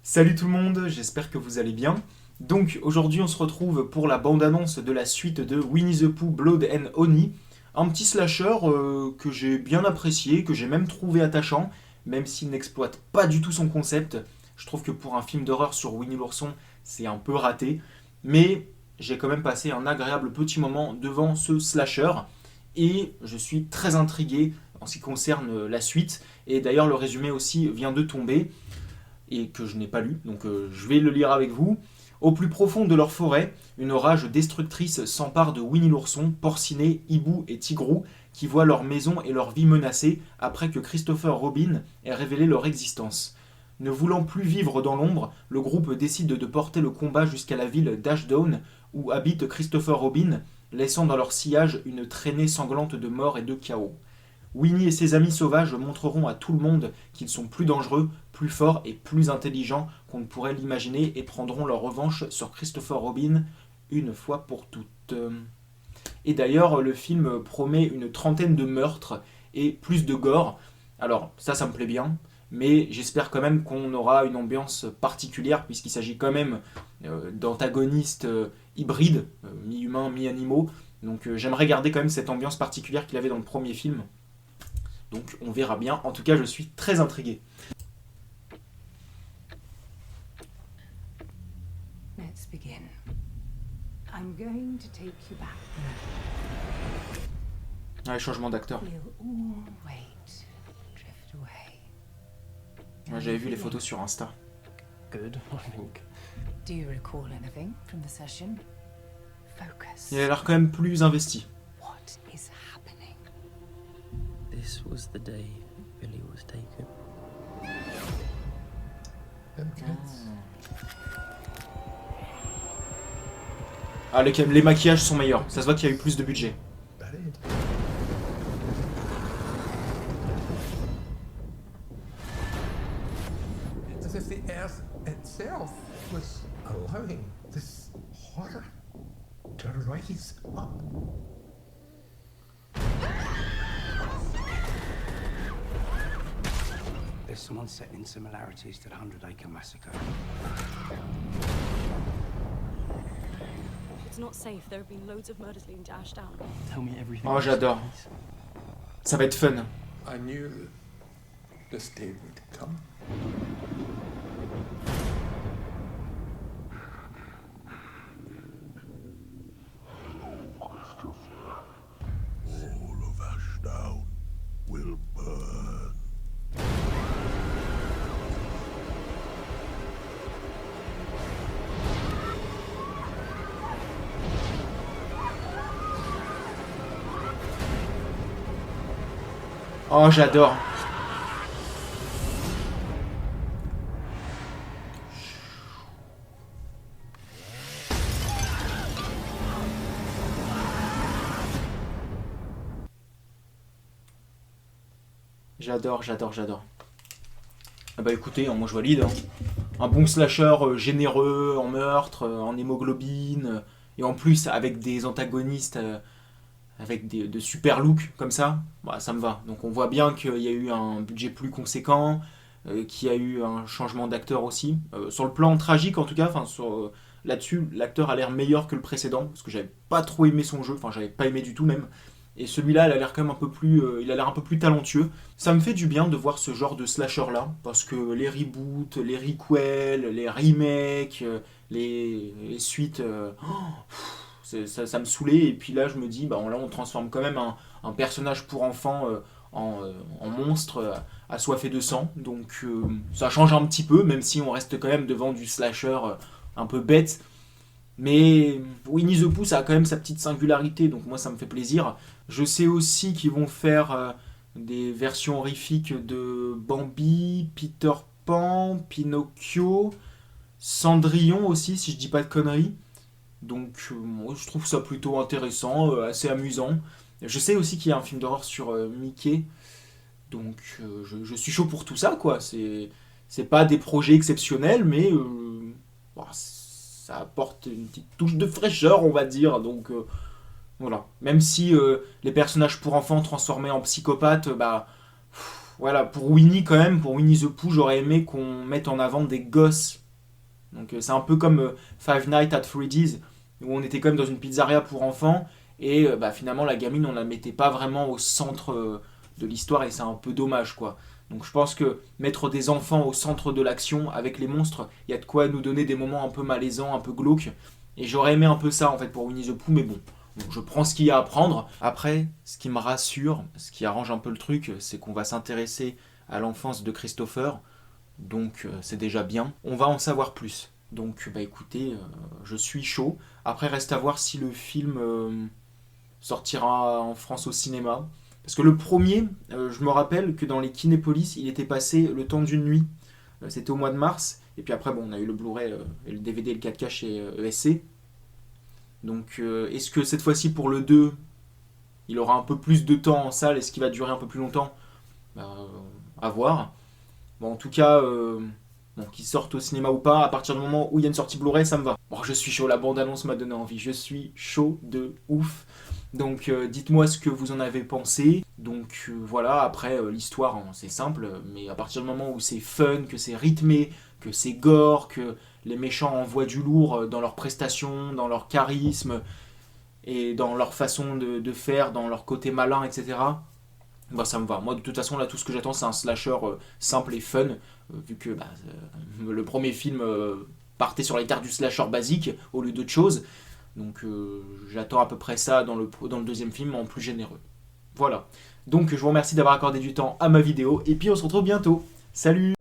Salut tout le monde, j'espère que vous allez bien. Donc aujourd'hui on se retrouve pour la bande-annonce de la suite de Winnie the Pooh Blood and Honey. Un petit slasher que j'ai bien apprécié, que j'ai même trouvé attachant, même s'il n'exploite pas du tout son concept. Je trouve que pour un film d'horreur sur Winnie l'ourson, c'est un peu raté. Mais j'ai quand même passé un agréable petit moment devant ce slasher. Et je suis très intrigué en ce qui concerne la suite. Et d'ailleurs le résumé aussi vient de tomber et que je n'ai pas lu, donc je vais le lire avec vous. Au plus profond de leur forêt, une rage destructrice s'empare de Winnie l'ourson, Porcinet, Hibou et Tigrou, qui voient leur maison et leur vie menacées après que Christopher Robin ait révélé leur existence. Ne voulant plus vivre dans l'ombre, le groupe décide de porter le combat jusqu'à la ville d'Ashdown, où habite Christopher Robin, laissant dans leur sillage une traînée sanglante de mort et de chaos. Winnie et ses amis sauvages montreront à tout le monde qu'ils sont plus dangereux, plus forts et plus intelligents qu'on ne pourrait l'imaginer et prendront leur revanche sur Christopher Robin une fois pour toutes. Et d'ailleurs, le film promet une trentaine de meurtres et plus de gore. Alors, ça me plaît bien, mais j'espère quand même qu'on aura une ambiance particulière, puisqu'il s'agit quand même d'antagonistes hybrides, mi-humains, mi-animaux. Donc j'aimerais garder quand même cette ambiance particulière qu'il avait dans le premier film. Donc on verra bien. En tout cas, je suis très intrigué. Let's begin. I'm going to take you back. Ouais, changement d'acteur. We'll all wait, drift away. Ouais, j'avais vu les photos sur Insta. Good, I think. Do you recall anything from the session? Focus. Il a l'air quand même plus investi. What is happening? This was the day Billy was taken. Ah, les maquillages sont meilleurs. Ça se voit qu'il y a eu plus de budget. As if the earth itself was allowing this horror to rise up. There's someone setting similarities to the Hundred Acre Massacre. It's not safe. There have been loads of murders leading to Ashdown. Tell me everything. Oh, j'adore. Ça va être fun. I knew this day would come. All of Ashdown will burn. Oh, j'adore. J'adore. Ah bah écoutez, moi je valide. Un bon slasher généreux en meurtre, en hémoglobine, et en plus avec des antagonistes avec de super looks comme ça, bah, ça me va. Donc on voit bien qu'il y a eu un budget plus conséquent, qu'il y a eu un changement d'acteur aussi. Sur le plan tragique en tout cas, là-dessus, l'acteur a l'air meilleur que le précédent, parce que j'avais pas trop aimé son jeu, enfin j'avais pas aimé du tout même. Et celui-là, il a l'air quand même un peu plus, il a l'air un peu plus talentueux. Ça me fait du bien de voir ce genre de slasher-là, parce que les reboots, les requels, les remakes, les suites, ça me saoulait. Et puis là, je me dis, bah, là, on transforme quand même un personnage pour enfants en monstre assoiffé de sang. Donc ça change un petit peu, même si on reste quand même devant du slasher un peu bête. Mais Winnie the Pooh, ça a quand même sa petite singularité, donc moi ça me fait plaisir. Je sais aussi qu'ils vont faire des versions horrifiques de Bambi, Peter Pan, Pinocchio, Cendrillon aussi, si je dis pas de conneries. Donc moi je trouve ça plutôt intéressant, assez amusant. Je sais aussi qu'il y a un film d'horreur sur Mickey, donc je suis chaud pour tout ça, quoi. C'est pas des projets exceptionnels, mais bah, ça apporte une petite touche de fraîcheur, on va dire. Donc voilà. Même si les personnages pour enfants transformés en psychopathes, bah voilà, pour Winnie quand même, pour Winnie the Pooh, j'aurais aimé qu'on mette en avant des gosses. Donc c'est un peu comme Five Nights at Freddy's, où on était quand même dans une pizzeria pour enfants, et finalement la gamine, on la mettait pas vraiment au centre de l'histoire, et c'est un peu dommage, quoi. Donc je pense que mettre des enfants au centre de l'action avec les monstres, il y a de quoi nous donner des moments un peu malaisants, un peu glauques. Et j'aurais aimé un peu ça en fait pour Winnie the Pooh, mais bon, je prends ce qu'il y a à prendre. Après, ce qui me rassure, ce qui arrange un peu le truc, c'est qu'on va s'intéresser à l'enfance de Christopher. Donc c'est déjà bien. On va en savoir plus. Donc écoutez, je suis chaud. Après, reste à voir si le film sortira en France au cinéma. Parce que le premier, je me rappelle que dans les Kinépolis, il était passé le temps d'une nuit. C'était au mois de mars. Et puis après, on a eu le Blu-ray et le DVD et le 4K chez ESC. Donc est-ce que cette fois-ci pour le 2, il aura un peu plus de temps en salle? Est-ce qu'il va durer un peu plus longtemps? À voir. Bon, en tout cas, qu'il sorte au cinéma ou pas, à partir du moment où il y a une sortie Blu-ray, ça me va. Bon, je suis chaud, la bande-annonce m'a donné envie. Je suis chaud de ouf. Donc dites-moi ce que vous en avez pensé. Donc voilà, après l'histoire c'est simple, mais à partir du moment où c'est fun, que c'est rythmé, que c'est gore, que les méchants envoient du lourd dans leurs prestations, dans leur charisme et dans leur façon de faire, dans leur côté malin, etc. Ça me va. Moi de toute façon là tout ce que j'attends c'est un slasher simple et fun, vu que le premier film partait sur les terres du slasher basique au lieu d'autre chose. Donc j'attends à peu près ça dans le deuxième film en plus généreux. Voilà. Donc je vous remercie d'avoir accordé du temps à ma vidéo et puis on se retrouve bientôt. Salut!